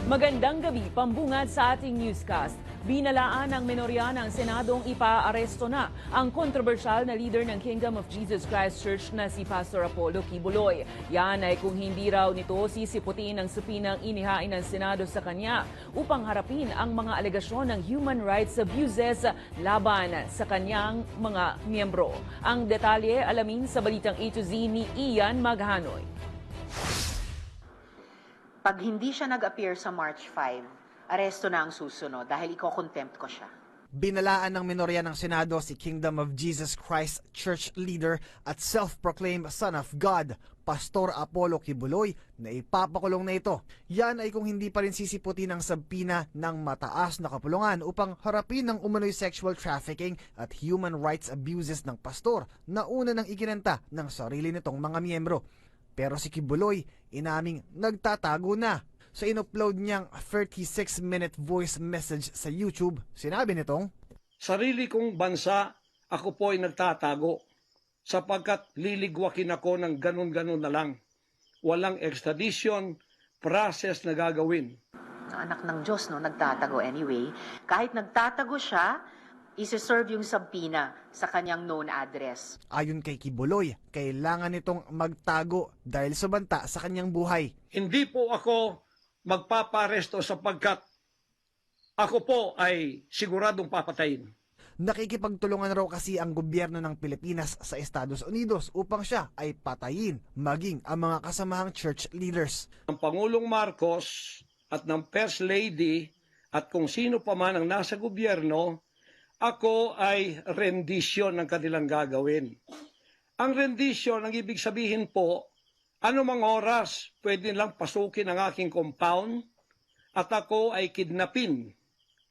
Magandang gabi, pambungad sa ating newscast. Binalaan ng menorya ng Senadong ipaaresto na ang kontrobersyal na leader ng Kingdom of Jesus Christ Church na si Pastor Apollo Kibuloy. Yan ay kung hindi raw nito sisiputin ang supinang inihain ng Senado sa kanya upang harapin ang mga alegasyon ng human rights abuses laban sa kanyang mga miyembro. Ang detalye alamin sa balitang A to Z ni Ian Maghanoy. Pag hindi siya nag-appear sa March 5, aresto na ang susunod dahil iko-contempt ko siya. Binalaan ng menorya ng Senado si Kingdom of Jesus Christ Church leader at self-proclaimed Son of God, Pastor Apollo Kibuloy, na ipapakulong na ito. Yan ay kung hindi pa rin sisiputin ang sabpina ng mataas na kapulungan upang harapin ang umano'y sexual trafficking at human rights abuses ng pastor na una nang ikinanta ng sarili nitong mga miyembro. Pero si Kibuloy, inaming nagtatago na. Sa in-upload niyang 36-minute voice message sa YouTube, sinabi nitong, "Sarili kong bansa, ako po ay nagtatago sapagkat liligwakin ako ng ganun-ganun na lang. Walang extradition, process na gagawin." Anak ng Diyos, no, nagtatago anyway. Kahit nagtatago siya, isi-serve yung subpoena sa kanyang known address. Ayon kay Kibuloy, kailangan nitong magtago dahil subanta sa kanyang buhay. Hindi po ako magpaparesto sapagkat ako po ay siguradong papatayin. Nakikipagtulungan raw kasi ang gobyerno ng Pilipinas sa Estados Unidos upang siya ay patayin, maging ang mga kasamahang church leaders. Ang Pangulong Marcos at ng First Lady at kung sino pa man ang nasa gobyerno, ako ay rendition ng kanilang gagawin. Ang rendition, ang ibig sabihin po, anumang oras pwede lang pasukin ang aking compound at ako ay kidnapin.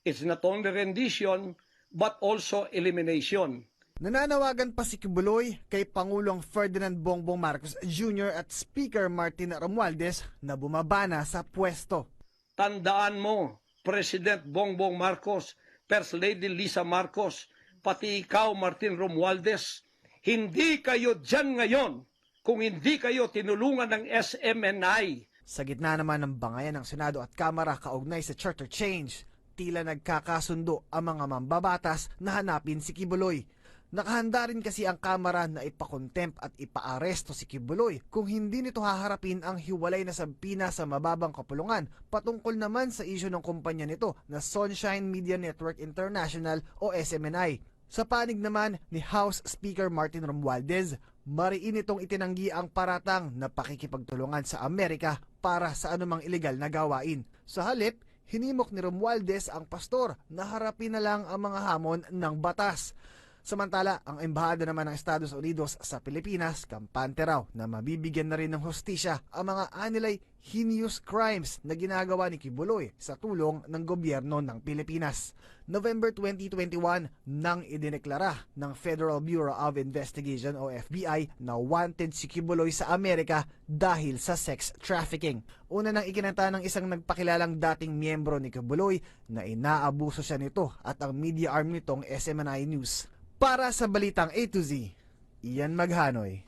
It's not only rendition but also elimination. Nananawagan pa si Kibuloy kay Pangulong Ferdinand Bongbong Marcos Jr. at Speaker Martin Romualdez na bumaba na sa pwesto. Tandaan mo, President Bongbong Marcos, First Lady Lisa Marcos, pati ikaw Martin Romualdez, hindi kayo dyan ngayon kung hindi kayo tinulungan ng SMNI. Sa gitna naman ng bangayan ng Senado at Kamara kaugnay sa charter change, tila nagkakasundo ang mga mambabatas na hanapin si Kibuloy. Nakahanda rin kasi ang Kamara na ipakontempt at ipaaresto si Kibuloy kung hindi nito haharapin ang hiwalay na sabpina sa mababang kapulungan patungkol naman sa isyu ng kumpanya nito na Sunshine Media Network International o SMNI. Sa panig naman ni House Speaker Martin Romualdez, mariin itong itinanggi ang paratang na pakikipagtulungan sa Amerika para sa anumang ilegal na gawain. Sa halip, hinimok ni Romualdez ang pastor na harapin na lang ang mga hamon ng batas. Samantala, ang embahada naman ng Estados Unidos sa Pilipinas, kampante raw na mabibigyan na rin ng hustisya ang mga anilay heinous crimes na ginagawa ni Kibuloy sa tulong ng gobyerno ng Pilipinas. November 2021 nang idineklara ng Federal Bureau of Investigation o FBI na wanted si Kibuloy sa Amerika dahil sa sex trafficking. Una nang ikinanta ng isang nagpakilalang dating miyembro ni Kibuloy na inaabuso siya nito at ang media arm nitong SMNI News. Para sa Balitang A to Z, Ian Maghanoy.